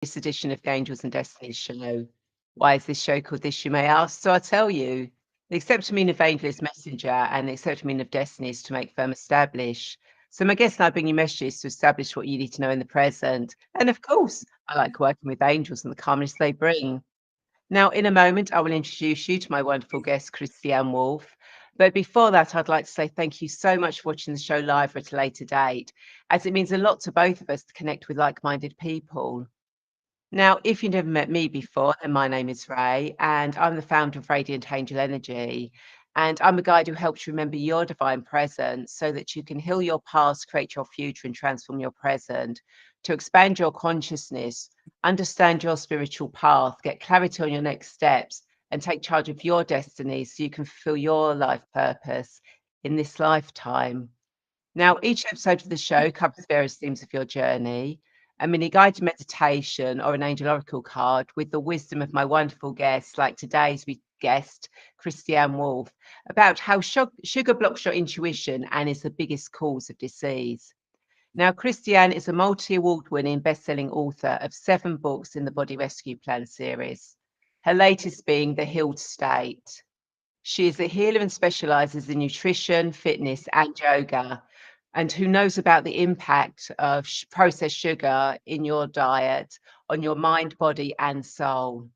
this edition of the Angels and Destinies show. Why is this show called this, you may ask? So I'll tell you. The acceptamine of angel is messenger, and the acceptamine of destiny is to make firm establish. So my guests and I bring you messages to establish what you need to know in the present. And of course, I like working with angels and the calmness they bring. Now, in a moment, I will introduce you to my wonderful guest, Christianne Wolff. But before that, I'd like to say thank you so much for watching the show live at a later date, as it means a lot to both of us to connect with like-minded people. Now, if you've never met me before, then my name is Rae, and I'm the founder of Radiant Angel Energy. And I'm a guide who helps you remember your divine presence so that you can heal your past, create your future, and transform your present to expand your consciousness, understand your spiritual path, get clarity on your next steps, and take charge of your destiny so you can fulfill your life purpose in this lifetime. Now, each episode of the show covers various themes of your journey, a mini guided meditation or an angel oracle card with the wisdom of my wonderful guests, like today's guest, Christianne Wolff, about how sugar blocks your intuition and is the biggest cause of disease. Now, Christianne is a multi-award winning best-selling author of 7 books in the Body Rescue Plan series, her latest being The Healed State. She is a healer and specializes in nutrition, fitness, and yoga, and who knows about the impact of processed sugar in your diet on your mind, body, and soul.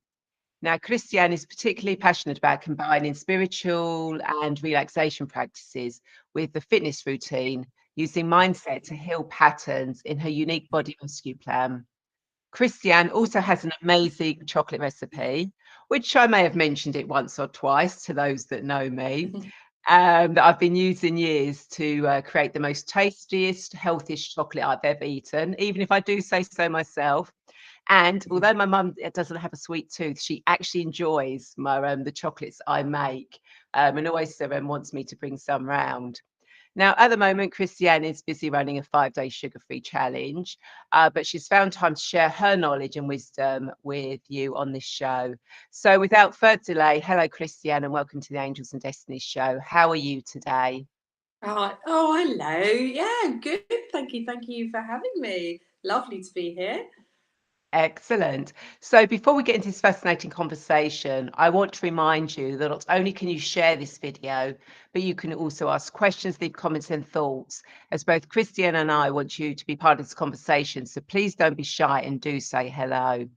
Now, Christiane is particularly passionate about combining spiritual and relaxation practices with the fitness routine, using mindset to heal patterns in her unique body rescue plan. Christiane also has an amazing chocolate recipe, which I may have mentioned it once or twice to those that know me, that I've been using years to create the most tastiest, healthiest chocolate I've ever eaten, even if I do say so myself. And although my mum doesn't have a sweet tooth, she actually enjoys the chocolates I make, and always wants me to bring some round. Now, at the moment, Christiane is busy running a 5-day sugar-free challenge, but she's found time to share her knowledge and wisdom with you on this show. So without further delay, hello, Christiane, and welcome to the Angels and Destinies show. How are you today? Oh, hello. Yeah, good. Thank you. Thank you for having me. Lovely to be here. Excellent. So before we get into this fascinating conversation, I want to remind you that not only can you share this video, but you can also ask questions, leave comments and thoughts, as both Christiane and I want you to be part of this conversation. So please don't be shy and do say hello.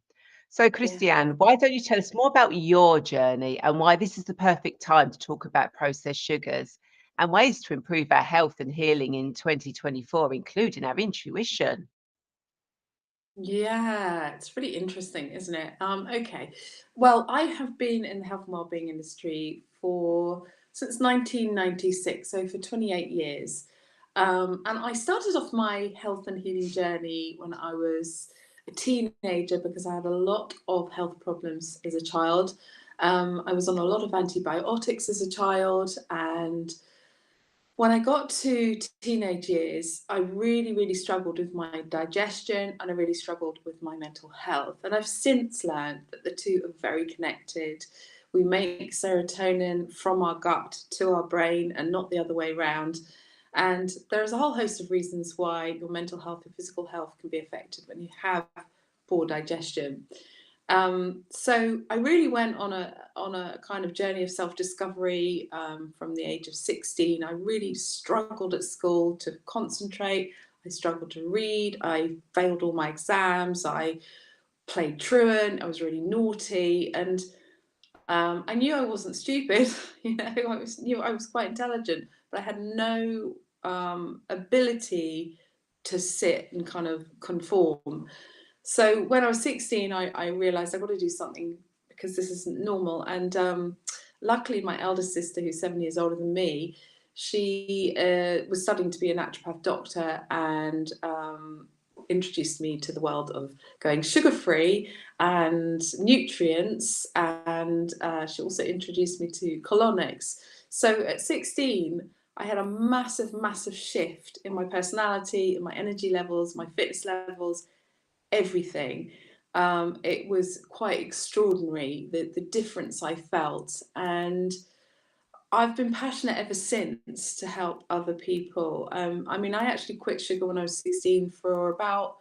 So Yeah. Christiane, why don't you tell us more about your journey and why this is the perfect time to talk about processed sugars and ways to improve our health and healing in 2024, including our intuition? Yeah, it's really interesting, isn't it? Okay. Well, I have been in the health and wellbeing industry for since 1996, so for 28 years. And I started off my health and healing journey when I was a teenager because I had a lot of health problems as a child. I was on a lot of antibiotics as a child, and when I got to teenage years, I really, really struggled with my digestion and I really struggled with my mental health. And I've since learned that the two are very connected. We make serotonin from our gut to our brain and not the other way around. And there's a whole host of reasons why your mental health and physical health can be affected when you have poor digestion. So I really went on a kind of journey of self-discovery from the age of 16. I really struggled at school to concentrate. I struggled to read. I failed all my exams. I played truant. I was really naughty, and I knew I wasn't stupid. Knew I was quite intelligent, but I had no ability to sit and kind of conform. So when I was 16, I realised I've got to do something because this isn't normal. And luckily, my eldest sister, who's 7 years older than me, she was studying to be a naturopath doctor and introduced me to the world of going sugar-free and nutrients. And she also introduced me to colonics. So at 16, I had a massive, massive shift in my personality, in my energy levels, my fitness levels, everything. It was quite extraordinary, the difference I felt. And I've been passionate ever since to help other people. I mean, I actually quit sugar when I was 16 for about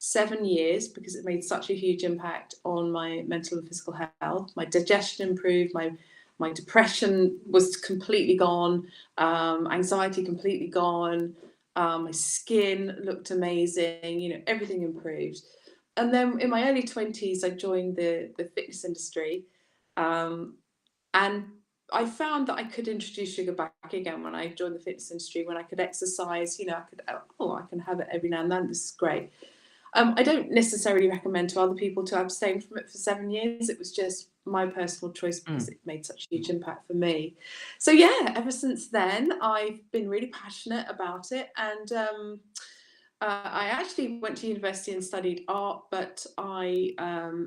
7 years because it made such a huge impact on my mental and physical health. My digestion improved, my depression was completely gone, anxiety completely gone, my skin looked amazing, you know, everything improved. And then in my early 20s, I joined the fitness industry. And I found that I could introduce sugar back again when I joined the fitness industry, when I could exercise, you know, I can have it every now and then. This is great. I don't necessarily recommend to other people to abstain from it for 7 years. It was just my personal choice because it made such a huge impact for me. So yeah, ever since then, I've been really passionate about it. And I actually went to university and studied art, but I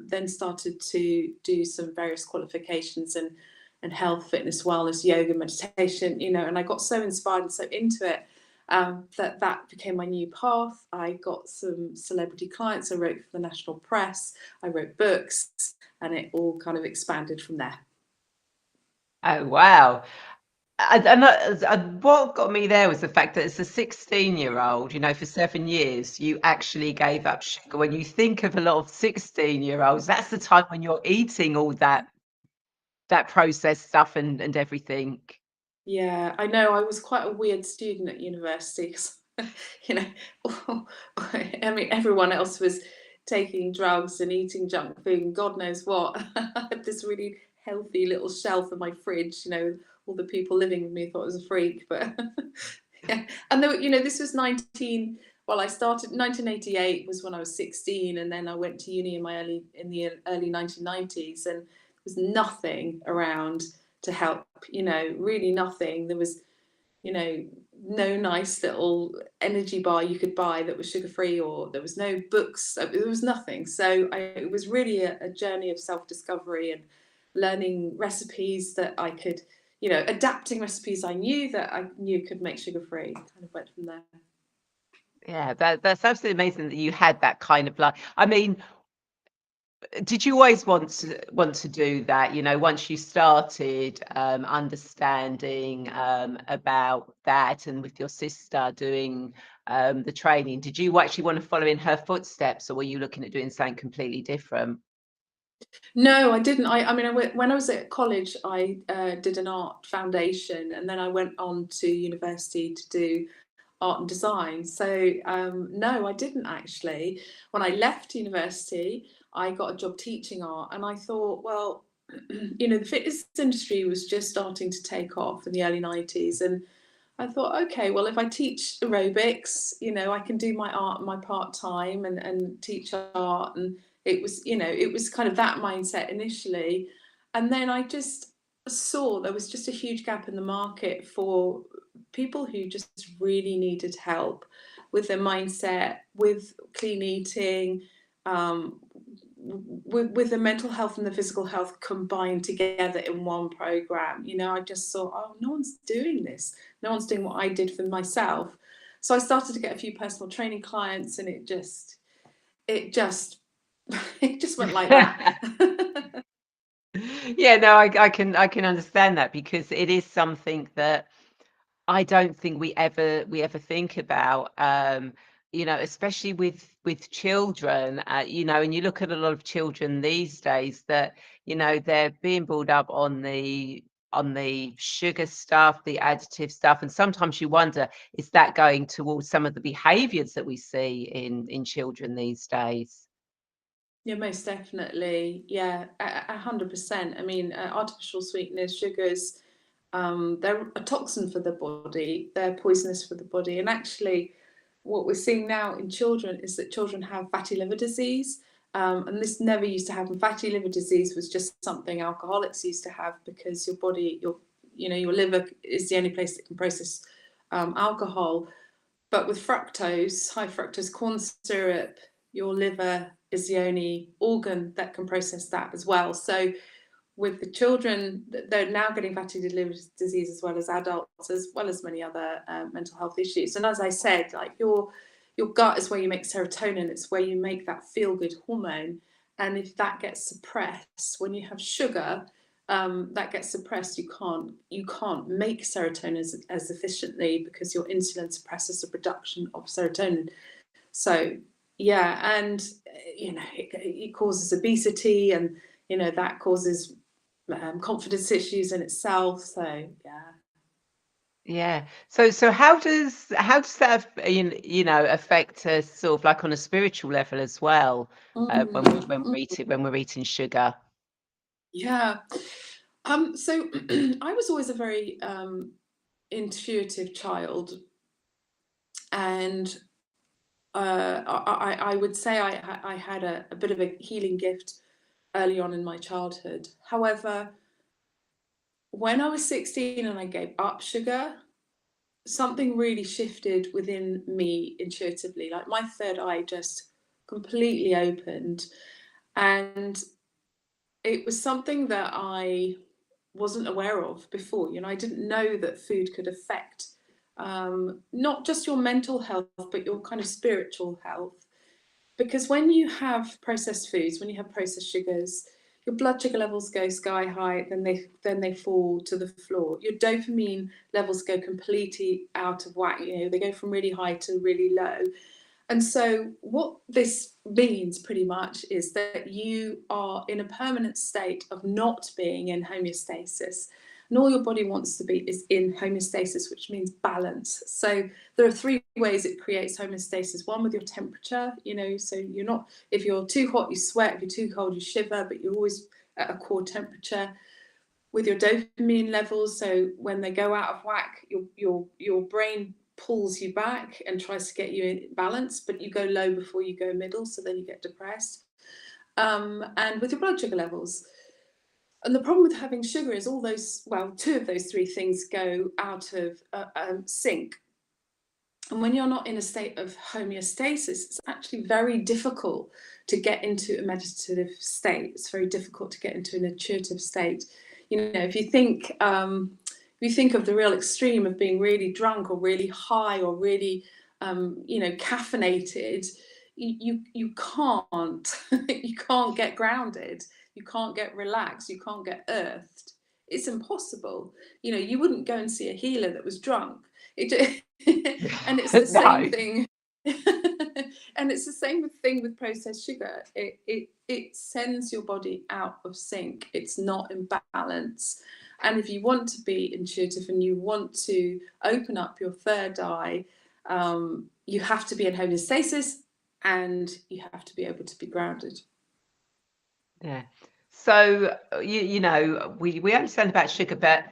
then started to do some various qualifications and health, fitness, wellness, yoga, meditation, you know, and I got so inspired and so into it that became my new path. I got some celebrity clients. I wrote for the national press. I wrote books, and it all kind of expanded from there. Oh, wow. And what got me there was the fact that as a 16-year-old, you know, for 7 years, you actually gave up sugar. When you think of a lot of 16-year-olds, that's the time when you're eating all that processed stuff and everything. Yeah, I know. I was quite a weird student at university 'cause, you know, I mean, everyone else was taking drugs and eating junk food and God knows what. I had this really healthy little shelf in my fridge, you know, all the people living with me thought I was a freak, but yeah. And there, you know, this was I started 1988 was when I was 16, and then I went to uni in the early 1990s, and there was nothing around to help, you know, really nothing. There was, you know, no nice little energy bar you could buy that was sugar free, or there was no books, there was nothing. So it was really a journey of self discovery and learning recipes that I could, you know, adapting recipes I knew could make sugar free. Kind of went from there. Yeah, that's absolutely amazing that you had that kind of like. I mean, did you always want to do that? You know, once you started understanding about that, and with your sister doing the training, did you actually want to follow in her footsteps, or were you looking at doing something completely different? No, I didn't. I mean, when I was at college, I did an art foundation, and then I went on to university to do art and design. So no, I didn't actually. When I left university, I got a job teaching art, and I thought, well, you know, the fitness industry was just starting to take off in the early 90s, and I thought, okay, well, if I teach aerobics, you know, I can do my art, my part time, and teach art. And it was, you know, it was kind of that mindset initially. And then I just saw there was just a huge gap in the market for people who just really needed help with their mindset, with clean eating, um, with the mental health and the physical health combined together in one program. You know, I just thought, oh, no one's doing this. No one's doing what I did for myself. So I started to get a few personal training clients, and it just it just went like that. Yeah, no, I can understand that, because it is something that I don't think we ever think about, you know, especially with children, you know, and you look at a lot of children these days that, you know, they're being brought up on the sugar stuff, the additive stuff, and sometimes you wonder, is that going towards some of the behaviours that we see in children these days? Yeah, most definitely. Yeah, 100%. I mean, artificial sweeteners, sugars, they're a toxin for the body. They're poisonous for the body. And actually, what we're seeing now in children is that children have fatty liver disease. And this never used to happen. Fatty liver disease was just something alcoholics used to have because your body, you know, your liver is the only place that can process alcohol. But with fructose, high fructose corn syrup, your liver is the only organ that can process that as well. So with the children, they're now getting fatty liver disease as well as adults, as well as many other mental health issues. And as I said, like your gut is where you make serotonin. It's where you make that feel good hormone. And if that gets suppressed when you have sugar, that gets suppressed. You can't make serotonin as efficiently because your insulin suppresses the production of serotonin. So Yeah, and it causes obesity, and that causes confidence issues in itself. So yeah. Yeah. So how does that affect us sort of like on a spiritual level as well, when we're eating sugar? Yeah. So I was always a very intuitive child, and I would say I had a bit of a healing gift early on in my childhood. However, when I was 16 and I gave up sugar, something really shifted within me intuitively. Like my third eye just completely opened, and it was something that I wasn't aware of before. I didn't know that food could affect not just your mental health, but your kind of spiritual health. Because when you have processed foods, when you have processed sugars, your blood sugar levels go sky high, then they fall to the floor. Your dopamine levels go completely out of whack. They go from really high to really low. And so, what this means pretty much is that you are in a permanent state of not being in homeostasis. And all your body wants to be is in homeostasis, which means balance. So, there are three ways it creates homeostasis. One, with your temperature, so you're not, if you're too hot, you sweat, if you're too cold, you shiver, but you're always at a core temperature. With your dopamine levels, so when they go out of whack, your brain pulls you back and tries to get you in balance, but you go low before you go middle, so then you get depressed. And with your blood sugar levels. And the problem with having sugar is two of those three things go out of sync. And when you're not in a state of homeostasis, it's actually very difficult to get into a meditative state. It's very difficult to get into an intuitive state. If you think of the real extreme of being really drunk or really high or really, caffeinated, you can't you can't get grounded. You can't get relaxed. You can't get earthed. It's impossible. You wouldn't go and see a healer that was drunk. It and it's the same No. thing. And it's the same thing with processed sugar. It sends your body out of sync. It's not in balance. And if you want to be intuitive and you want to open up your third eye, you have to be in homeostasis and you have to be able to be grounded. Yeah. So, we understand about sugar, but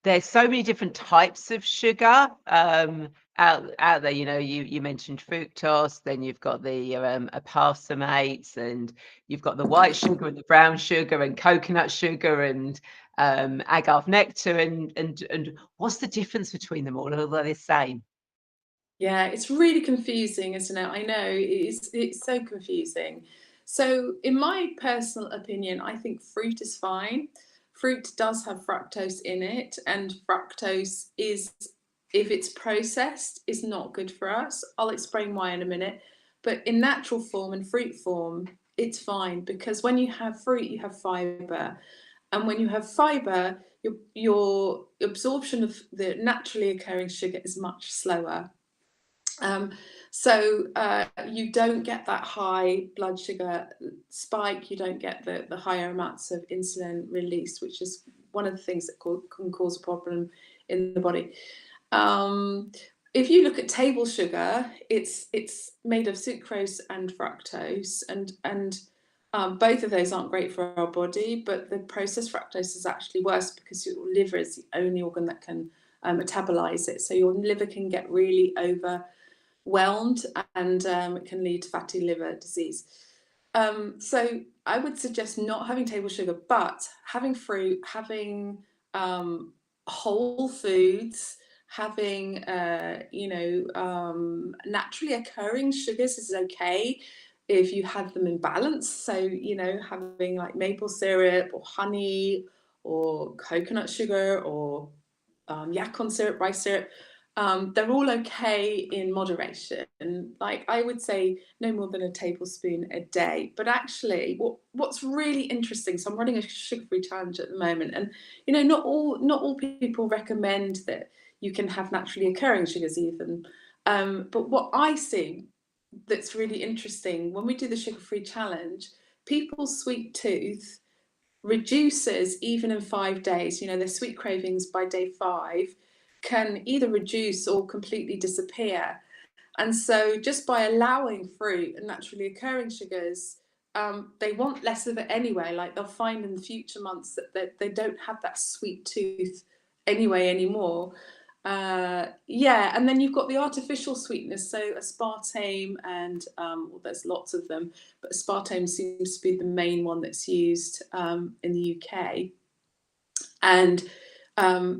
there's so many different types of sugar out there. You mentioned fructose, then you've got the apalsamates, and you've got the white sugar and the brown sugar and coconut sugar and agave nectar, and what's the difference between them all? Are they the same? Yeah, it's really confusing, isn't it? I know it's so confusing. So, in my personal opinion, I think fruit is fine. Fruit does have fructose in it, and fructose is, if it's processed, is not good for us. I'll explain why in a minute. But in natural form and fruit form, it's fine because when you have fruit, you have fiber. And when you have fiber, your absorption of the naturally occurring sugar is much slower. Um, so you don't get that high blood sugar spike, you don't get the higher amounts of insulin released, which is one of the things that can cause a problem in the body. If you look at table sugar, it's made of sucrose and fructose, and both of those aren't great for our body, but the processed fructose is actually worse because your liver is the only organ that can metabolize it. So your liver can get really overwhelmed, and it can lead to fatty liver disease. So I would suggest not having table sugar, but having fruit, having whole foods, having naturally occurring sugars is okay if you have them in balance. So having like maple syrup or honey or coconut sugar or yacon syrup, rice syrup. They're all okay in moderation. Like I would say no more than a tablespoon a day. But actually what's really interesting, so I'm running a sugar-free challenge at the moment, and not all people recommend that you can have naturally occurring sugars even. But what I see that's really interesting. When we do the sugar-free challenge, people's sweet tooth reduces even in 5 days. You know, their sweet cravings by day 5 can either reduce or completely disappear. And so just by allowing fruit and naturally occurring sugars, they want less of it anyway. Like they'll find in the future months that they don't have that sweet tooth anyway anymore. Yeah, and then you've got the artificial sweetness, so aspartame and well, there's lots of them, but aspartame seems to be the main one that's used in the UK. And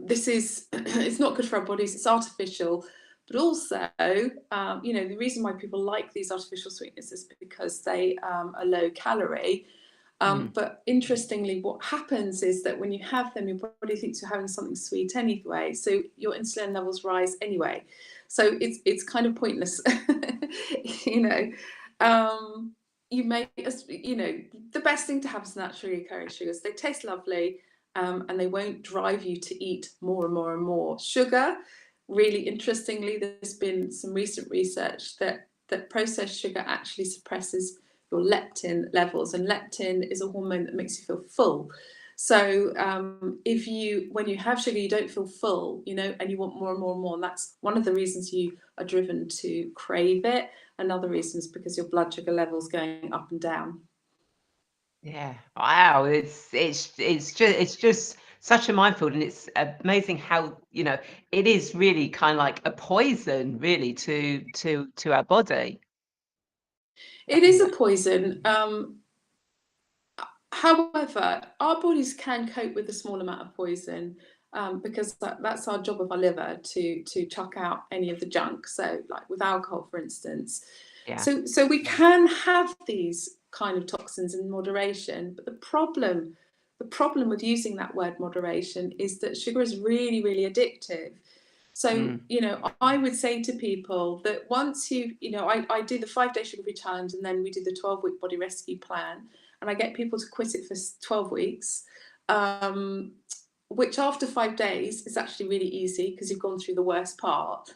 this is it's not good for our bodies, it's artificial, but also you know, the reason why people like these artificial sweeteners is because they are low calorie. But interestingly, what happens is that when you have them, your body thinks you're having something sweet anyway, so your insulin levels rise anyway. So it's kind of pointless, you know. You make, you know, the best thing to have is naturally occurring sugars. They taste lovely, and they won't drive you to eat more and more and more sugar. Really interestingly, there's been some recent research that processed sugar actually suppresses your leptin levels, and leptin is a hormone that makes you feel full. So if you, when you have sugar, you don't feel full, you know, and you want more and more and more, and that's one of the reasons you are driven to crave it. Another reason is because your blood sugar levels going up and down. Yeah. Wow. It's just such a minefield, and it's amazing how, you know, it is really kind of like a poison, really, to our body. It is a poison. However, our bodies can cope with a small amount of poison, because that's our job of our liver to chuck out any of the junk. So, like with alcohol, for instance. Yeah. So we can have these kind of toxins in moderation, but the problem with using that word moderation is that sugar is really, really addictive. So, Mm. you know, I would say to people that once you know, I do the 5-day sugar-free challenge, and then we do the 12-week body rescue plan, and I get people to quit it for 12 weeks, which after 5 days is actually really easy because you've gone through the worst part.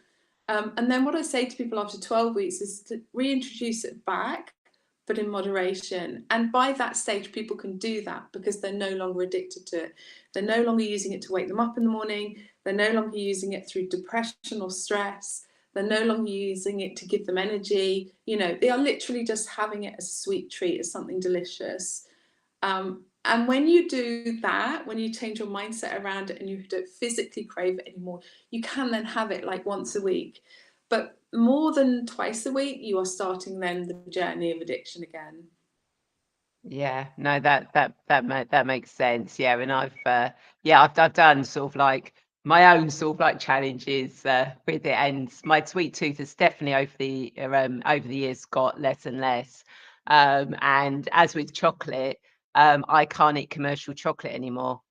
And then what I say to people after 12 weeks is to reintroduce it back, but in moderation. And by that stage, people can do that because they're no longer addicted to it. They're no longer using it to wake them up in the morning. They're no longer using it through depression or stress. They're no longer using it to give them energy. You know, they are literally just having it as a sweet treat, as something delicious. And when you do that, when you change your mindset around it and you don't physically crave it anymore, you can then have it like once a week. But more than twice a week, you are starting then the journey of addiction again. Yeah, no, that makes sense. Yeah, and I've done sort of like my own sort of like challenges with it, and my sweet tooth has definitely over the years got less and less. And as with chocolate, I can't eat commercial chocolate anymore.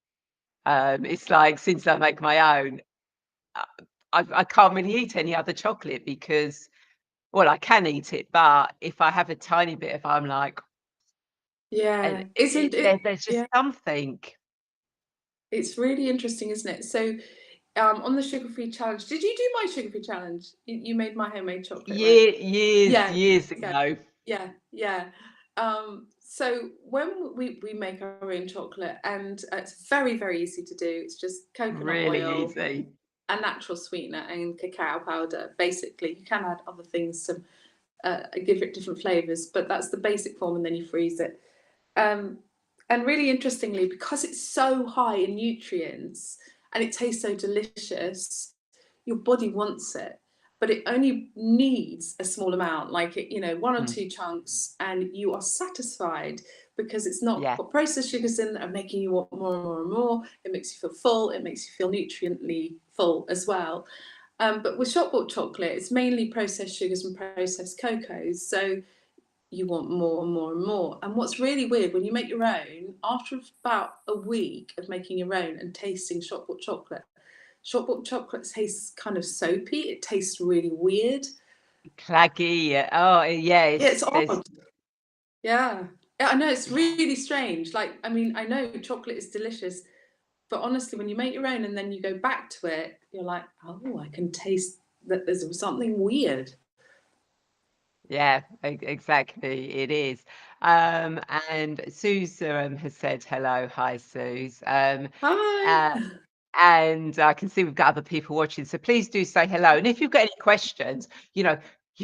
It's like since I make my own, uh, I can't really eat any other chocolate because, well, I can eat it, but if I have a tiny bit of, I'm like, and Yeah, isn't it? there's just Yeah, something. it's really interesting, isn't it? So, on the sugar-free challenge, did you do my sugar-free challenge? You made my homemade chocolate, right? Yeah, Years ago. ago. Yeah, yeah. So when we make our own chocolate, and it's very, very easy to do. It's just coconut Really oil, easy. a natural sweetener, and cacao powder. Basically, you can add other things to give it different flavors, but that's the basic form, and then you freeze it. Um, and really interestingly, because it's so high in nutrients and it tastes so delicious, your body wants it, but it only needs a small amount, like it, you know, 1 or 2 chunks, and you are satisfied because it's not Yeah. got processed sugars in that are making you want more and more and more. It makes you feel full. It makes you feel nutriently full as well. But with shop bought chocolate, it's mainly processed sugars and processed cocoas. So you want more and more and more. And what's really weird, when you make your own, after about a week of making your own and tasting shop bought chocolate tastes kind of soapy. It tastes really weird. Claggy. Oh, yeah, Yeah, it's there's odd. Yeah. Yeah, I know, it's yeah. really strange. Like, I mean, I know chocolate is delicious, but honestly, when you make your own and then you go back to it, you're like, oh, I can taste that there's something weird. Yeah, exactly. It is. And Suze has said hello. Hi, Suze. Hi. Uh, and I can see we've got other people watching, so please do say hello. And if you've got any questions, you've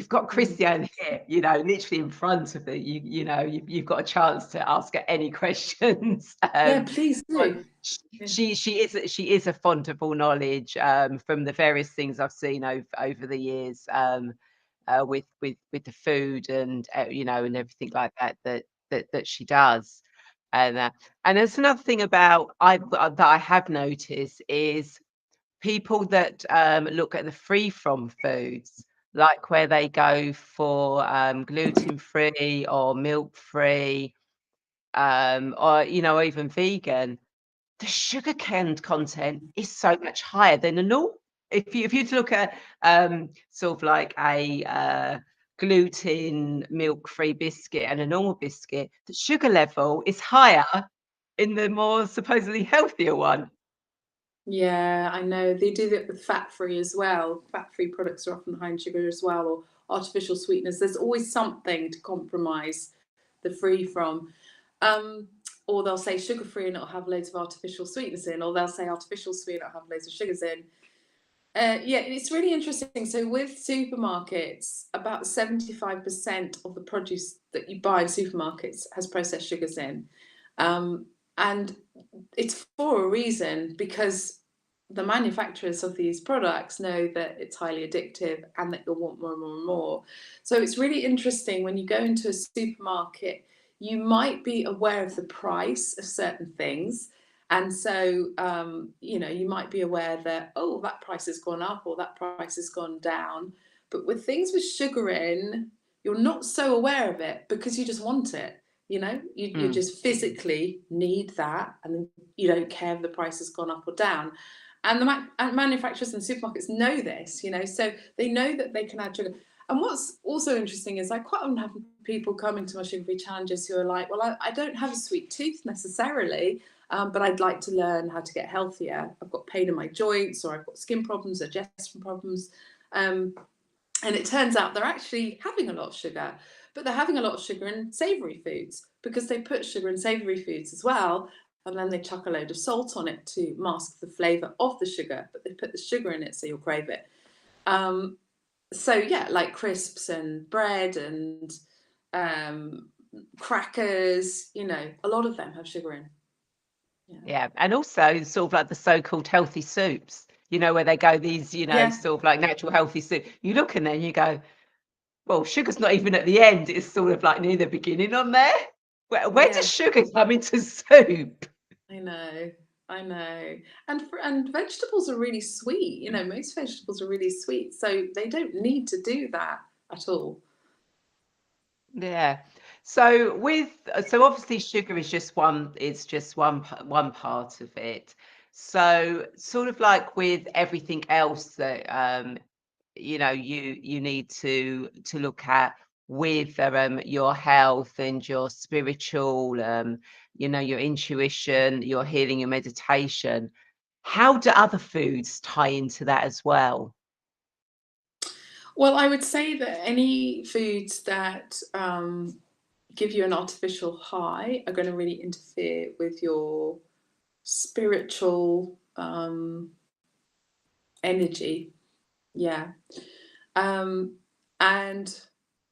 got Mm. Christianne here, literally in front of it. You've got a chance to ask her any questions. Yeah, please But do. Yeah. she is a font of all knowledge from the various things I've seen over the years. With the food and and everything like that she does. And there's another thing that I have noticed is people that look at the free from foods, like where they go for gluten free or milk free, or even vegan. The sugar content is so much higher than a normal. If you look at sort of like a gluten milk-free biscuit and a normal biscuit, the sugar level is higher in the more supposedly healthier one. Yeah, I know. They do that with fat-free as well. Fat-free products are often high in sugar as well, or artificial sweeteners. There's always something to compromise the free from. Um, or they'll say sugar-free and it'll have loads of artificial sweetness in, or they'll say artificial sweet and it'll have loads of sugars in. Yeah, it's really interesting. So with supermarkets, about 75% of the produce that you buy in supermarkets has processed sugars in. Um, and it's for a reason, because the manufacturers of these products know that it's highly addictive and that you'll want more and more and more. So it's really interesting when you go into a supermarket, you might be aware of the price of certain things. And so, you might be aware that, oh, that price has gone up or that price has gone down. But with things with sugar in, you're not so aware of it because you just want it. You Mm. just physically need that, and then you don't care if the price has gone up or down. And the manufacturers and supermarkets know this, so they know that they can add sugar. And what's also interesting is I quite often have people coming to my sugar-free challenges who are like, well, I don't have a sweet tooth necessarily, but I'd like to learn how to get healthier. I've got pain in my joints, or I've got skin problems, digestion problems. And it turns out they're actually having a lot of sugar, but they're having a lot of sugar in savoury foods because they put sugar in savoury foods as well. And then they chuck a load of salt on it to mask the flavour of the sugar, but they put the sugar in it so you'll crave it. So yeah, like crisps and bread and crackers, a lot of them have sugar in. Yeah, and also sort of like the so-called healthy soups, where they go these, Yeah, sort of like natural healthy soup. You look in there and you go, well, sugar's not even at the end. It's sort of like near the beginning on there. Where does yeah, sugar come into soup? I know. I know. And vegetables are really sweet. Most vegetables are really sweet, so they don't need to do that at all. Yeah. So obviously sugar is just one, it's just one part of it. So sort of like with everything else that you need to look at with your health and your spiritual your intuition, your healing, your meditation. How do other foods tie into that as well? Well, I would say that any foods that give you an artificial high are going to really interfere with your spiritual energy. Yeah. And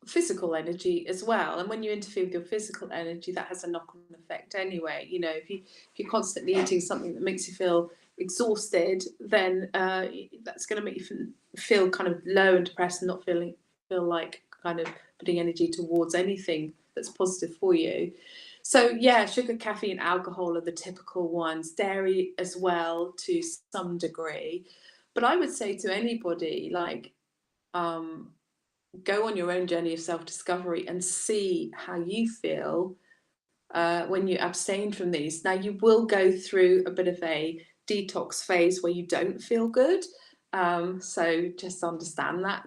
physical energy as well. And when you interfere with your physical energy, that has a knock-on effect anyway. If you're constantly eating something that makes you feel exhausted, then that's going to make you feel kind of low and depressed, and not feel like kind of putting energy towards anything that's positive for you. So yeah, sugar, caffeine, alcohol are the typical ones. Dairy as well to some degree. But I would say to anybody, like, um, go on your own journey of self-discovery and see how you feel when you abstain from these. Now, you will go through a bit of a detox phase where you don't feel good. So just understand that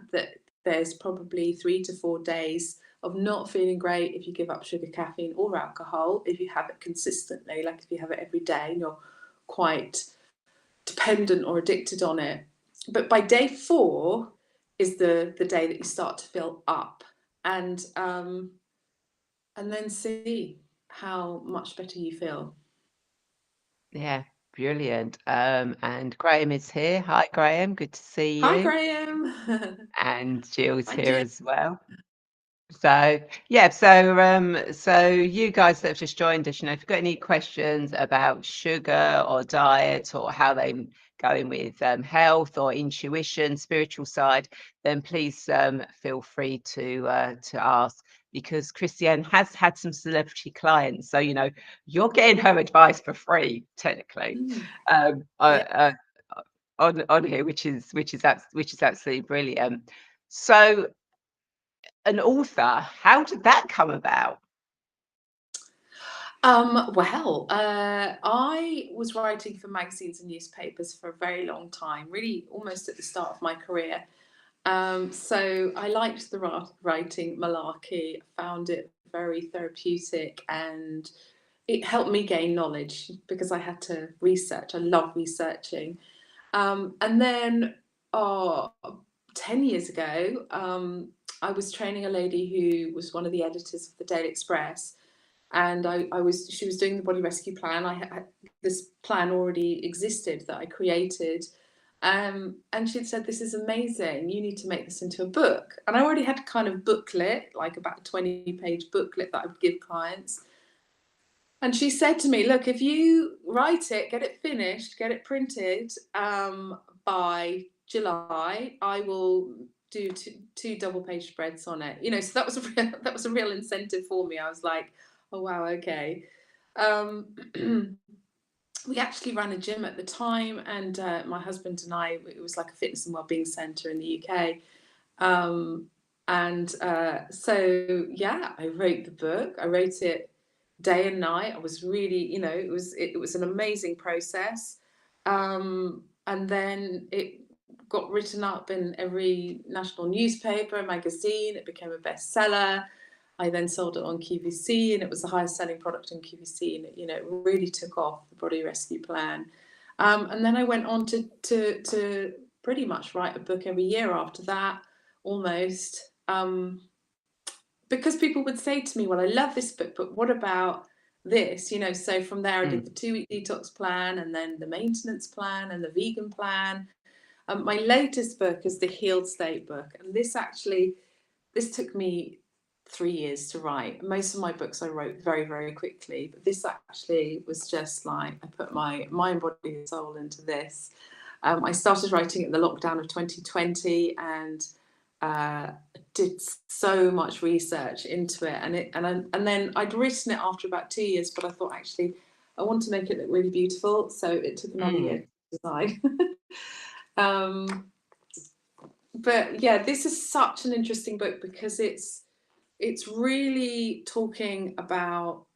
there's probably 3 to 4 days of not feeling great if you give up sugar, caffeine, or alcohol. If you have it consistently, like if you have it every day and you're quite dependent or addicted on it. But by day 4 is the day that you start to feel up and then see how much better you feel. Yeah, brilliant. And Graham is here. Hi, Graham. Good to see Hi, you. Graham. And Jill's Hi, here Jill. as well. So yeah, so you guys that have just joined us, if you've got any questions about sugar or diet or how they going with health or intuition, spiritual side, then please feel free to ask, because Christianne has had some celebrity clients, so you're getting her advice for free technically, Mm, um, yeah. on here, which is absolutely brilliant. So an author, how did that come about? I was writing for magazines and newspapers for a very long time, really almost at the start of my career. So I liked the writing malarkey, found it very therapeutic, and it helped me gain knowledge because I had to research. I love researching. And then, oh, 10 years ago, I was training a lady who was one of the editors of the Daily Express, and she was doing the body rescue plan. I had this plan already existed that I created, and she'd said, "This is amazing. You need to make this into a book." And I already had a kind of booklet, like about a 20-page booklet that I would give clients. And she said to me, "Look, if you write it, get it finished, get it printed by July, I will do two double-page spreads on it." So that was that was a real incentive for me. I was like, "Oh wow, okay." Um, we actually ran a gym at the time, and my husband and I, it was like a fitness and wellbeing centre in the UK. Um, and so yeah, I wrote the book. I wrote it day and night. I was really, it was an amazing process. And then it got written up in every national newspaper and magazine. It became a bestseller. I then sold it on QVC, and it was the highest selling product in QVC. And it really took off, the Body Rescue Plan. And then I went on to pretty much write a book every year after that, almost. Because people would say to me, "Well, I love this book, but what about this?" So from there, I did Mm. the 2-week detox plan, and then the maintenance plan, and the vegan plan. My latest book is the Healed State book, and this took me 3 years to write. Most of my books I wrote very, very quickly, but this actually was just like I put my mind, body, and soul into this. I started writing it in the lockdown of 2020, and did so much research into it, and then I'd written it after about 2 years, but I thought, actually, I want to make it look really beautiful, so it took another year Mm. to design. um, but yeah, this is such an interesting book because it's really talking about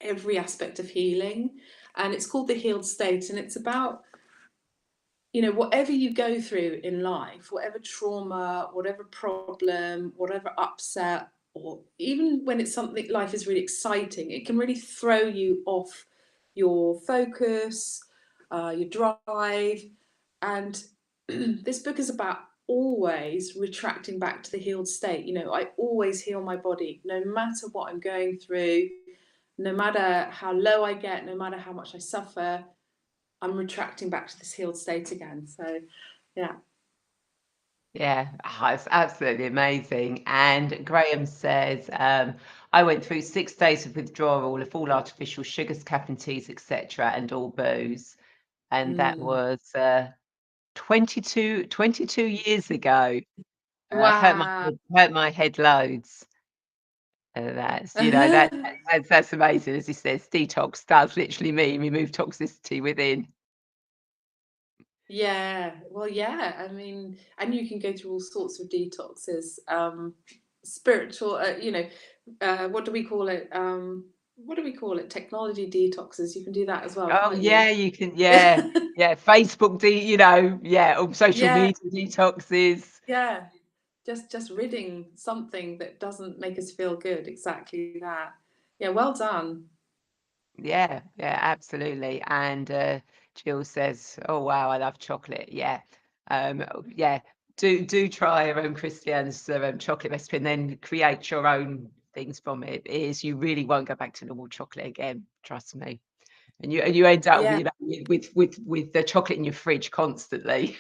every aspect of healing, and it's called The Healed State, and it's about whatever you go through in life, whatever trauma, whatever problem, whatever upset, or even when it's something life is really exciting, it can really throw you off your focus, your drive. And this book is about always retracting back to the healed state. I always heal my body, no matter what I'm going through, no matter how low I get, no matter how much I suffer. I'm retracting back to this healed state again. So, yeah. Yeah, it's absolutely amazing. And Graham says, I went through 6 days of withdrawal of all artificial sugars, caffeine teas, etc., and all booze. And that Mm. was 22 years ago. Wow. Hurt my head loads. That's, that's amazing. As he says, detox does literally mean remove toxicity within. Yeah. Well, yeah. I mean, and you can go through all sorts of detoxes. Spiritual, what do we call it? What do we call it? Technology detoxes. You can do that as well, Oh can't you? yeah, you can. Yeah, yeah. Facebook, yeah, or social Yeah. media detoxes. Yeah. Just ridding something that doesn't make us feel good. Exactly that. Yeah. Well done. Yeah, yeah, absolutely. And Jill says, "Oh wow, I love chocolate." Yeah, yeah. do try Christianne's chocolate recipe and then create your own things from it. You really won't go back to normal chocolate again, trust me. And you end up Yeah. with the chocolate in your fridge constantly.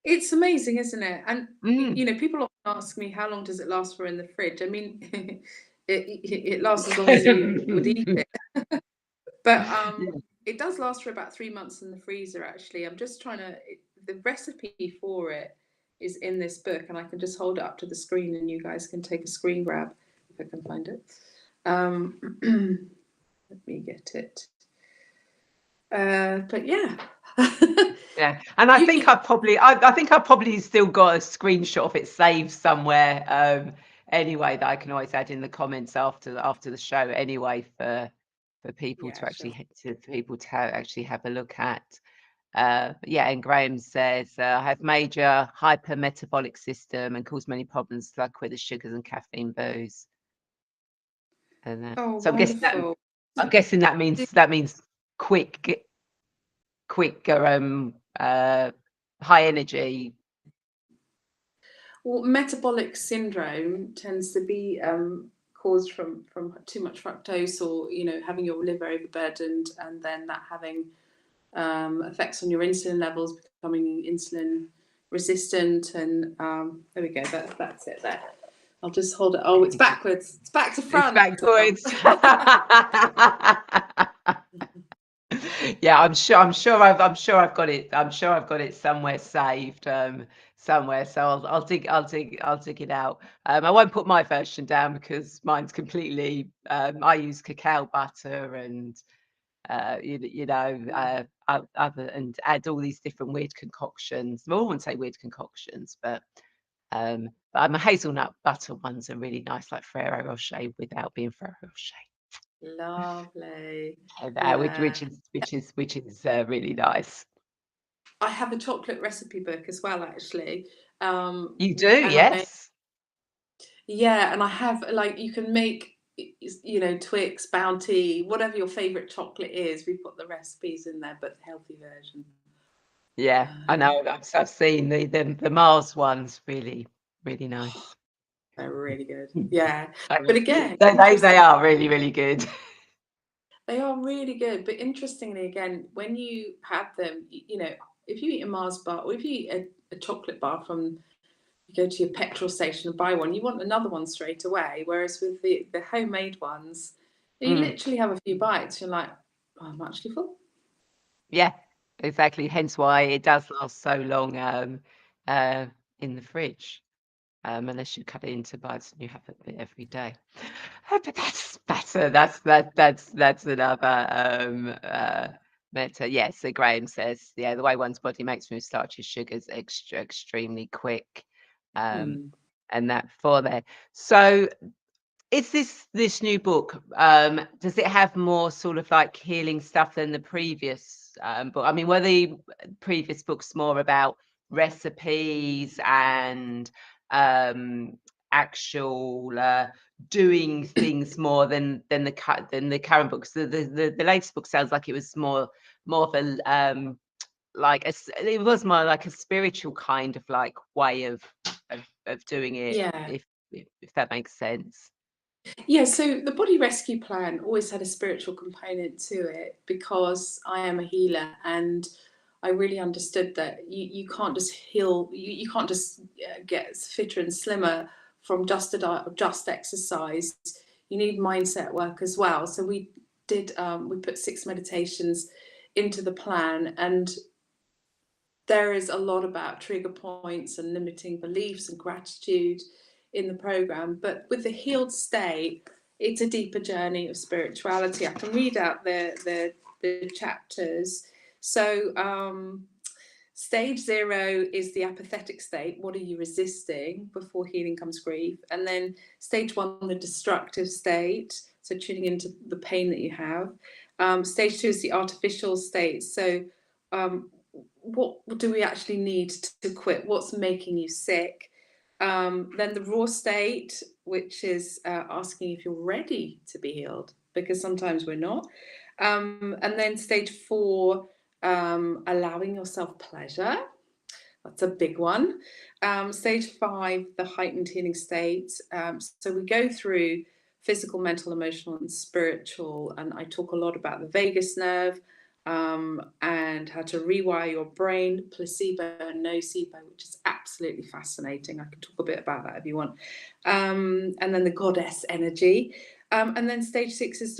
It's amazing, isn't it? And Mm. people often ask me, how long does it last for in the fridge? I mean, it lasts as long as you would eat it. But Yeah. it does last for about 3 months in the freezer, actually. I'm just trying to, the recipe for it is in this book, and I can just hold it up to the screen and you guys can take a screen grab if I can find it. Let me get it. But yeah. Yeah, and I think I probably still got a screenshot of it saved somewhere. Anyway, that I can always add in the comments after the show. Anyway, for people Yeah, to actually sure. actually have a look at. But yeah, and Graham says I have major hypermetabolic system and cause many problems like with the sugars and caffeine, booze. And Oh, so wonderful. I'm guessing that means quick high energy. Well, metabolic syndrome tends to be caused from too much fructose, or having your liver overburdened, and then that having effects on your insulin levels, becoming insulin resistant. And there we go. That's it there. I'll just hold it. Oh, it's backwards. It's back to It's front. backwards. Yeah, I'm sure I've got it somewhere saved somewhere. So I'll dig it out. I won't put my version down because mine's completely. I use cacao butter and other, and add all these different weird concoctions. Well, I wouldn't say weird concoctions, but my hazelnut butter ones are really nice, like Ferrero Rocher without being Ferrero Rocher. Lovely. And, Yeah. which is really nice. I have a chocolate recipe book as well, actually. You do, And yes. I have, like, you can make, Twix, Bounty, whatever your favorite chocolate is. We put the recipes in there, but the healthy version. Yeah, I know. I've seen the Mars ones, really, really nice. They're really good. Yeah. But They again, interesting. are really, really good. They are really good. But interestingly, again, when you have them, if you eat a Mars bar, or if you eat a chocolate bar from, you go to your petrol station and buy one, you want another one straight away. Whereas with the homemade ones, you literally have a few bites, you're like, oh, I'm actually full. Yeah, exactly. Hence why it does last so long in the fridge. Unless you cut it into bites and you have a bit every day. But that's better. That's another matter. Yes, so Graham says, yeah, the way one's body makes from starches, sugars, extremely quick. And that for there. So is this new book, does it have more sort of like healing stuff than the previous book? I mean, were the previous books more about recipes and actual doing things more than the current books? The latest book sounds like it was more of a it was more like a spiritual kind of like way of doing it, Yeah. if that makes sense. Yeah, so the body rescue plan always had a spiritual component to it, because I am a healer, and I really understood that you can't just heal, you can't just get fitter and slimmer from just a diet or just exercise. You need mindset work as well. So we put 6 meditations into the plan, and there is a lot about trigger points and limiting beliefs and gratitude in the program. But with the healed state, it's a deeper journey of spirituality. I can read out the chapters. So stage 0 is the apathetic state. What are you resisting? Before healing comes grief. And then stage 1, the destructive state, so tuning into the pain that you have. Stage 2 is the artificial state. So what do we actually need to quit? What's making you sick? Then the raw state, which is asking if you're ready to be healed, because sometimes we're not. And then stage 4, allowing yourself pleasure. That's a big one. Stage 5, the heightened healing state. So we go through physical, mental, emotional, and spiritual. And I talk a lot about the vagus nerve, and how to rewire your brain, placebo and nocebo, which is absolutely fascinating. I can talk a bit about that if you want. And then the goddess energy. And then stage 6 is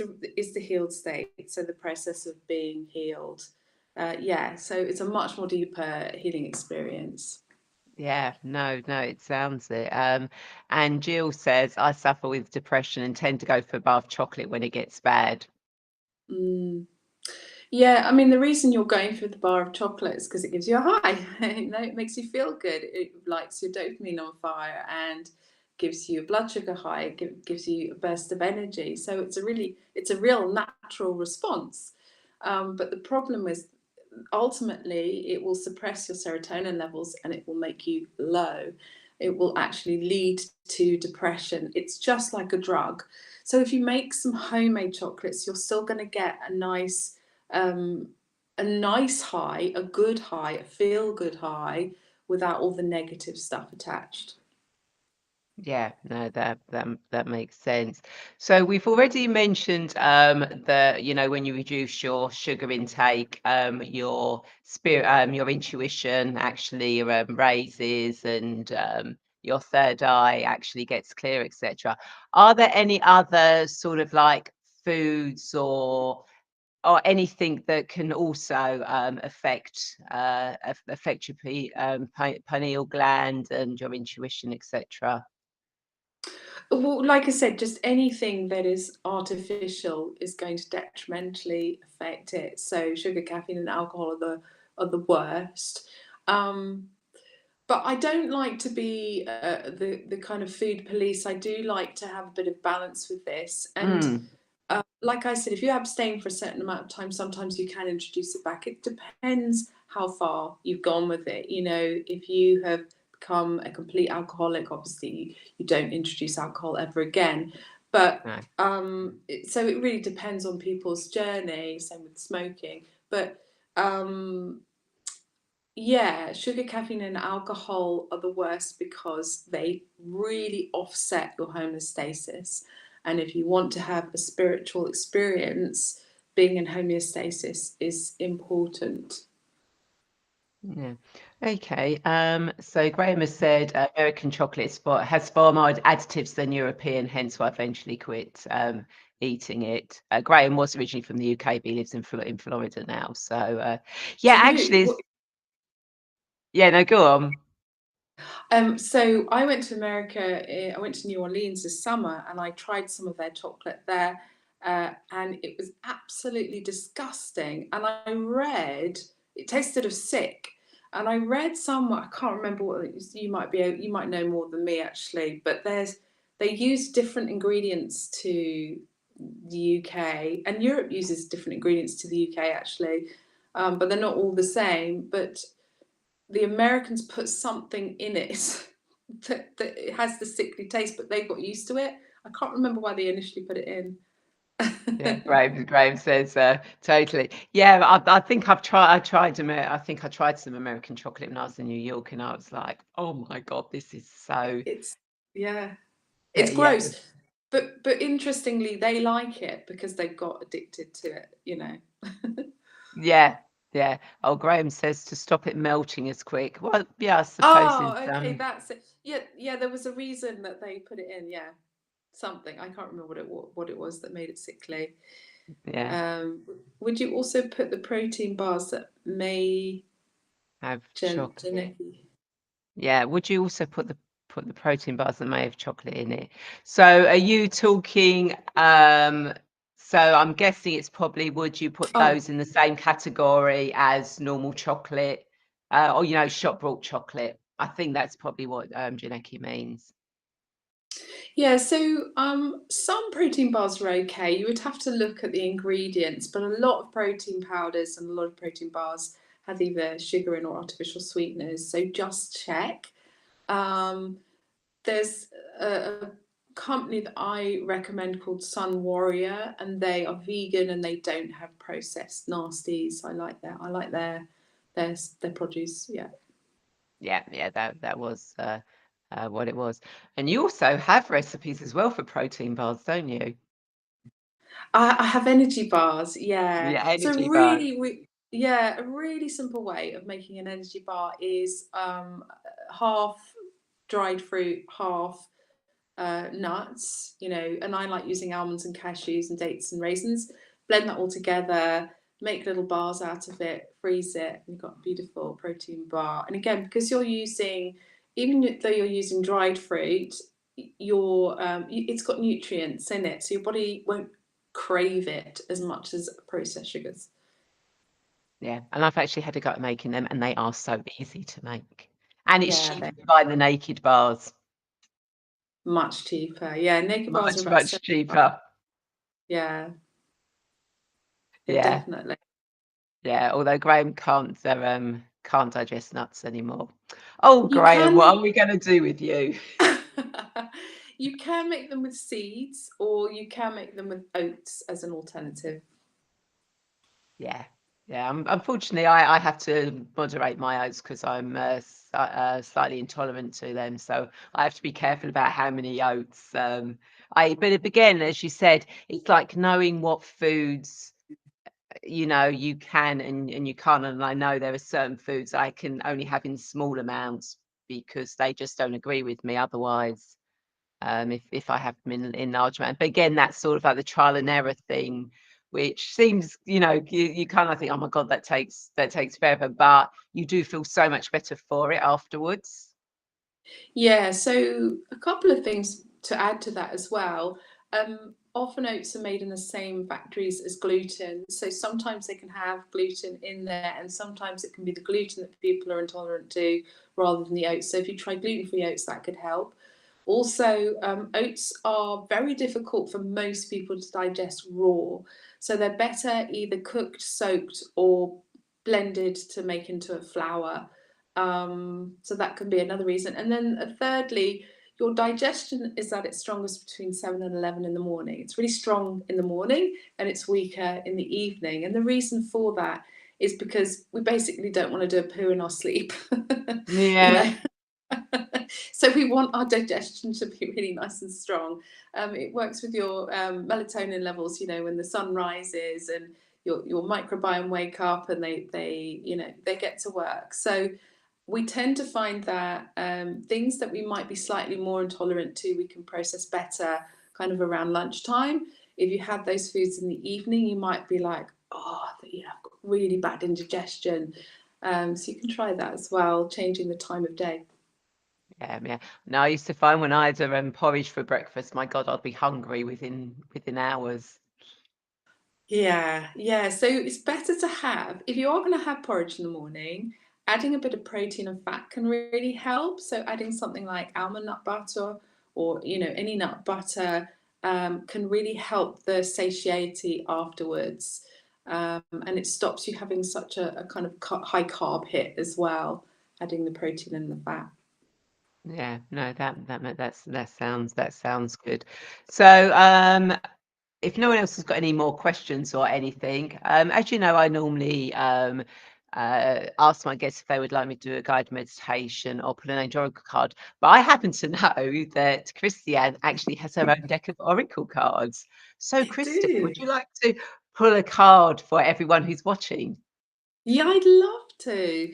the healed state. So the process of being healed. So it's a much more deeper healing experience. Yeah, no, it sounds it. And Jill says, I suffer with depression and tend to go for a bar of chocolate when it gets bad. Mm. Yeah, I mean, the reason you're going for the bar of chocolate is because it gives you a high. It makes you feel good. It lights your dopamine on fire and gives you a blood sugar high. Gives you a burst of energy. So it's a real natural response. But the problem is, ultimately, it will suppress your serotonin levels and it will make you low. It will actually lead to depression. It's just like a drug. So if you make some homemade chocolates, you're still going to get um, a nice high, a good high, a feel good high, without all the negative stuff attached. Yeah, no, that makes sense. So we've already mentioned that when you reduce your sugar intake, your spirit, your intuition actually raises, and your third eye actually gets clear, etc. Are there any other sort of like foods or anything that can also affect your pineal gland and your intuition, etc.? Well, like I said, just anything that is artificial is going to detrimentally affect it. So sugar, caffeine, and alcohol are the worst. Um, but I don't like to be the kind of food police. I do like to have a bit of balance with this. And Mm. like I said, if you abstain for a certain amount of time, sometimes you can introduce it back. It depends how far you've gone with it. If you have become a complete alcoholic, obviously you don't introduce alcohol ever again. But No. so it really depends on people's journey. Same with smoking. But um, yeah, sugar, caffeine, and alcohol are the worst because they really offset your homeostasis. And if you want to have a spiritual experience, being in homeostasis is important. Yeah. Okay. So Graham has said American chocolate has far more additives than European, hence why I eventually quit eating it. Graham was originally from the UK, but he lives in Florida now. So Do yeah, you? actually, yeah. No, go on. So I went to America. I went to New Orleans this summer, and I tried some of their chocolate there, and it was absolutely disgusting. And I read it tasted of sick, and I read somewhere, I can't remember what it was, you might know more than me actually, but they use different ingredients to the UK, and Europe uses different ingredients to the UK actually, but they're not all the same. But the Americans put something in it that it has the sickly taste, but they got used to it. I can't remember why they initially put it in. Yeah, Graham says totally. Yeah, I think I think I tried some American chocolate when I was in New York, and I was like, oh my God, this is so. It's yeah, Yeah, it's yeah. gross. But interestingly, they like it because they got addicted to it. Yeah, yeah. Oh, Graham says to stop it melting as quick. Well, yeah, I suppose Oh, in okay, some. that's it. Yeah, there was a reason that they put it in. Yeah, something I can't remember what it was that made it sickly. Yeah, Would you also put the protein bars that may have chocolate. Janeki? Yeah. Would you also put the protein bars that may have chocolate in it? So are you talking? So I'm guessing it's probably, would you put Oh, those in the same category as normal chocolate, or shop bought chocolate? I think that's probably what Janeki means. yeah. So some protein bars are okay. You would have to look at the ingredients, but a lot of protein powders and a lot of protein bars have either sugar in or artificial sweeteners. So just check. Um, there's a company that I recommend called Sun Warrior, and they are vegan and they don't have processed nasties. I like their produce. Yeah. Yeah, that was what it was. And you also have recipes as well for protein bars, don't you? I have energy bars, yeah. Yeah, So energy bars. really, yeah, a really simple way of making an energy bar is half dried fruit, half nuts, and I like using almonds and cashews and dates and raisins. Blend that all together, make little bars out of it, freeze it, and you've got a beautiful protein bar. And again, because even though you're using dried fruit, it's got nutrients in it, so your body won't crave it as much as processed sugars. Yeah, and I've actually had a go at making them, and they are so easy to make. And it's Yeah, cheaper they're to buy the naked bars. much cheaper. Yeah, naked bars are Much, about much 75. cheaper. Yeah, Yeah, definitely. yeah. Although Graham can't digest nuts anymore. Oh, You Graham, can what are make we going to do with you? you can make them with seeds, or you can make them with oats as an alternative. Yeah, yeah. Unfortunately, I have to moderate my oats because I'm slightly intolerant to them, so I have to be careful about how many oats But again, as you said, it's like knowing what foods you can and you can't. And I know there are certain foods I can only have in small amounts because they just don't agree with me otherwise. If I have them in large amount. But again, that's sort of like the trial and error thing, which seems, you kind of think, oh my God, that takes forever, but you do feel so much better for it afterwards. Yeah, so a couple of things to add to that as well. Often oats are made in the same factories as gluten, so sometimes they can have gluten in there, and sometimes it can be the gluten that people are intolerant to rather than the oats. So if you try gluten-free oats, that could help. Also, oats are very difficult for most people to digest raw, so they're better either cooked, soaked, or blended to make into a flour. So that can be another reason. And then thirdly, your digestion is at its strongest between 7 and 11 in the morning. It's really strong in the morning and it's weaker in the evening. And the reason for that is because we basically don't want to do a poo in our sleep. you Yeah. know. So we want our digestion to be really nice and strong. It works with your melatonin levels, when the sun rises and your microbiome wake up and they get to work. So we tend to find that things that we might be slightly more intolerant to, we can process better kind of around lunchtime. If you have those foods in the evening, you might be like, oh, I've got really bad indigestion. So you can try that as well, changing the time of day. Yeah. No, I used to find when I had porridge for breakfast, my God, I'd be hungry within hours. Yeah. So it's better to have, if you are going to have porridge in the morning, adding a bit of protein and fat can really help. So adding something like almond nut butter or, any nut butter can really help the satiety afterwards. And it stops you having such a kind of high carb hit as well, adding the protein and the fat. Yeah, no, that sounds good. So, if no one else has got any more questions or anything, as you know, I normally ask my guests if they would like me to do a guided meditation or pull an angel oracle card. But I happen to know that Christianne actually has her own deck of oracle cards. So, I Christian, would do. you like to pull a card for everyone who's watching? Yeah, I'd love to.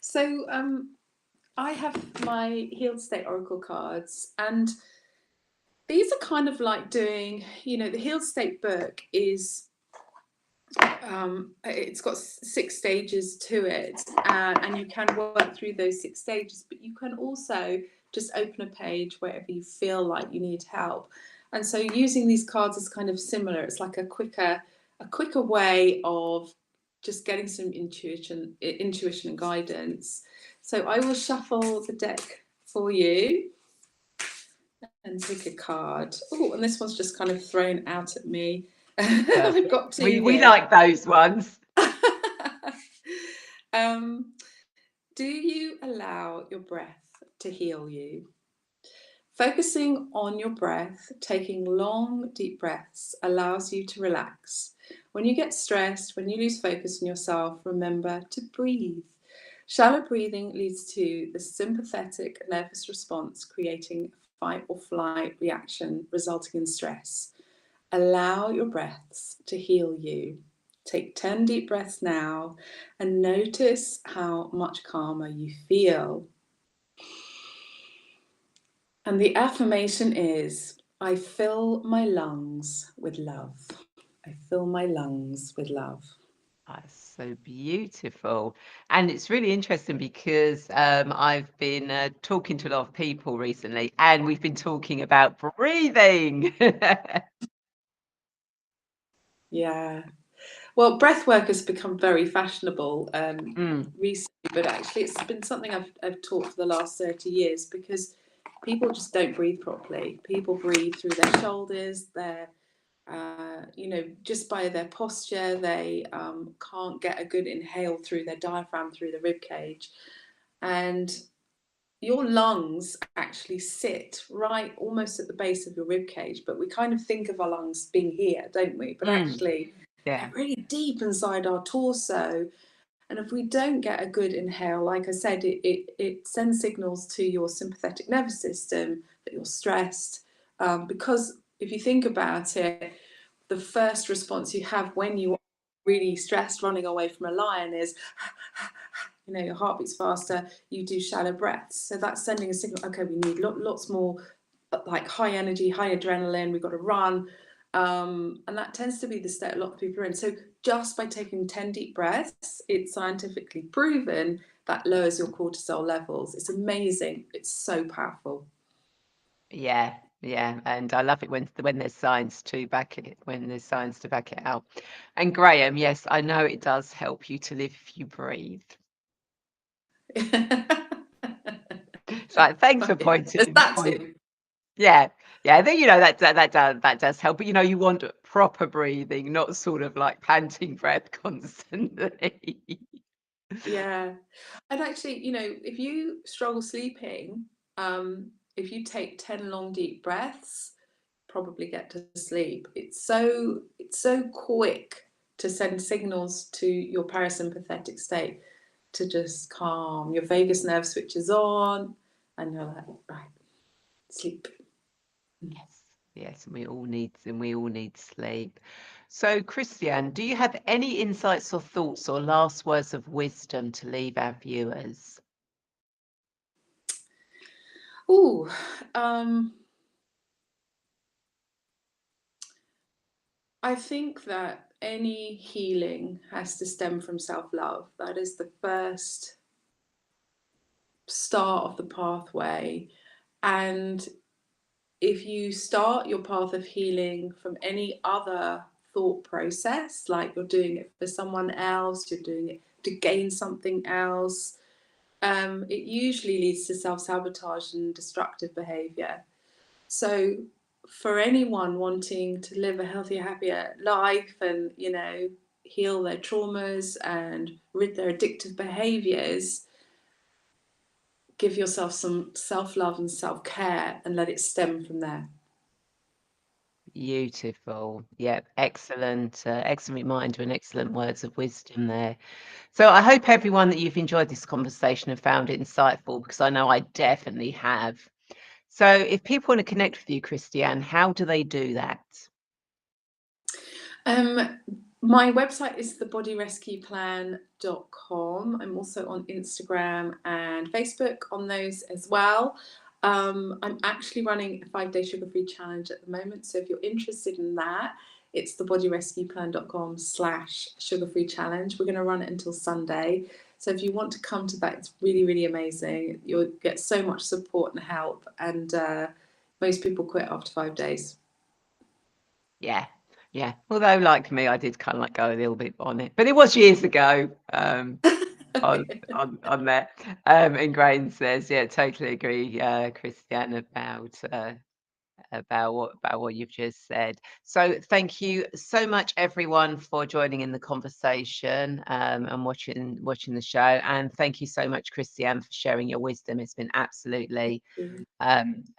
So I have my Healed State Oracle cards, and these are kind of like doing, the Healed State book is, it's got 6 stages to it, and you can work through those 6 stages, but you can also just open a page wherever you feel like you need help. And so using these cards is kind of similar. It's like a quicker way of just getting some intuition and guidance. So I will shuffle the deck for you and take a card. Oh, and this one's just kind of thrown out at me. I've Perfect. got two We here. like those ones. um, do you allow your breath to heal you? Focusing on your breath, taking long, deep breaths allows you to relax. When you get stressed, when you lose focus on yourself, remember to breathe. Shallow breathing leads to the sympathetic nervous response, creating fight or flight reaction, resulting in stress. Allow your breaths to heal you. Take 10 deep breaths now and notice how much calmer you feel. And the affirmation is, I fill my lungs with love. I fill my lungs with love. That's so beautiful. And it's really interesting because I've been talking to a lot of people recently, and we've been talking about breathing. Yeah. Well, breath work has become very fashionable recently, but actually it's been something I've taught for the last 30 years because people just don't breathe properly. People breathe through their shoulders, just by their posture, they can't get a good inhale through their diaphragm, through the rib cage. And your lungs actually sit right almost at the base of your rib cage, but we kind of think of our lungs being here, don't we? But actually, Yeah. they're really deep inside our torso. And if we don't get a good inhale, like I said, it sends signals to your sympathetic nervous system that you're stressed. Because if you think about it, the first response you have when you are really stressed, running away from a lion, is your heart beats faster, you do shallow breaths. So that's sending a signal, okay, we need lots more like high energy, high adrenaline, we've got to run. And that tends to be the state a lot of people are in. So just by taking 10 deep breaths, it's scientifically proven that lowers your cortisol levels. It's amazing. It's so powerful. Yeah, yeah, and I love it when there's science to back it out. And Graham, yes, I know it does help you to live if you breathe. So thanks for Yeah, there's that too. Yeah, yeah. I think that does help. But you want proper breathing, not sort of like panting breath constantly. Yeah. And actually, if you struggle sleeping, if you take 10 long deep breaths, probably get to sleep. It's so quick to send signals to your parasympathetic state to just calm. Your vagus nerve switches on and you're like, right, sleep. Yes, yes, and we all need sleep. So, Christianne, do you have any insights or thoughts or last words of wisdom to leave our viewers? Ooh, I think that any healing has to stem from self-love. That is the first start of the pathway. And if you start your path of healing from any other thought process, like you're doing it for someone else, you're doing it to gain something else, it usually leads to self-sabotage and destructive behavior. So for anyone wanting to live a healthier, happier life and, heal their traumas and rid their addictive behaviors, give yourself some self-love and self-care and let it stem from there. Beautiful. Yep, excellent reminder and excellent words of wisdom there. So I hope everyone that you've enjoyed this conversation and found it insightful, because I know I definitely have. So if people want to connect with you, Christianne, how do they do that? My website is thebodyrescueplan.com. I'm also on Instagram and Facebook on those as well. I'm actually running a 5-day sugar-free challenge at the moment. So if you're interested in that, it's thebodyrescueplan.com/sugar-free challenge. We're going to run it until Sunday. So if you want to come to that, it's really, really amazing. You'll get so much support and help. And most people quit after 5 days. Yeah, yeah. Although, like me, I did kind of like go a little bit on it, but it was years ago. On that. And Grain says, yeah, totally agree, Christiane, about about what you've just said. So thank you so much, everyone, for joining in the conversation and watching the show. And thank you so much, Christianne, for sharing your wisdom. It's been absolutely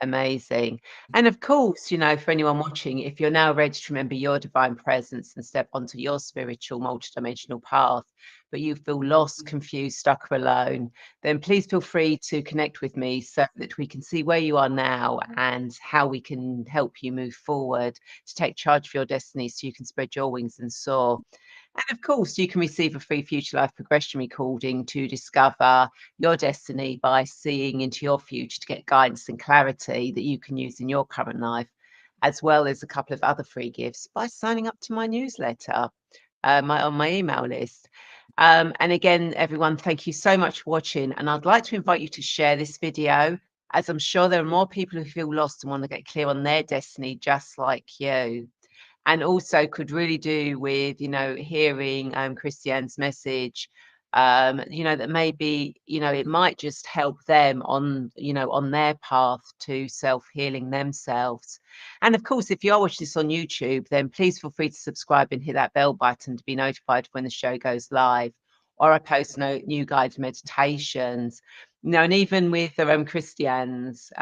amazing. And of course, you know, for anyone watching, if you're now ready to remember your divine presence and step onto your spiritual multidimensional path, but you feel lost, confused, stuck, or alone, then please feel free to connect with me so that we can see where you are now and how we can help you move forward to take charge of your destiny so you can spread your wings and soar. And of course, you can receive a free future life progression recording to discover your destiny by seeing into your future to get guidance and clarity that you can use in your current life, as well as a couple of other free gifts by signing up to my newsletter on my email list. And again, everyone, thank you so much for watching. And I'd like to invite you to share this video, as I'm sure there are more people who feel lost and want to get clear on their destiny, just like you. And also could really do with, you know, hearing Christianne's message, you know, that maybe, you know, it might just help them on, you know, on their path to self-healing themselves. And of course, if you are watching this on YouTube, then please feel free to subscribe and hit that bell button to be notified when the show goes live, or I post new guided meditations. You know, and even with Christianne's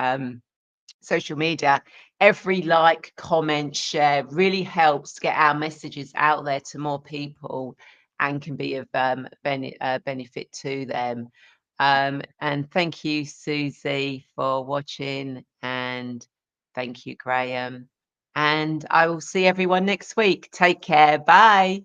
social media, every like, comment, share really helps get our messages out there to more people and can be of benefit to them. And thank you, Susie, for watching, and thank you, Graham. And I will see everyone next week. Take care. Bye.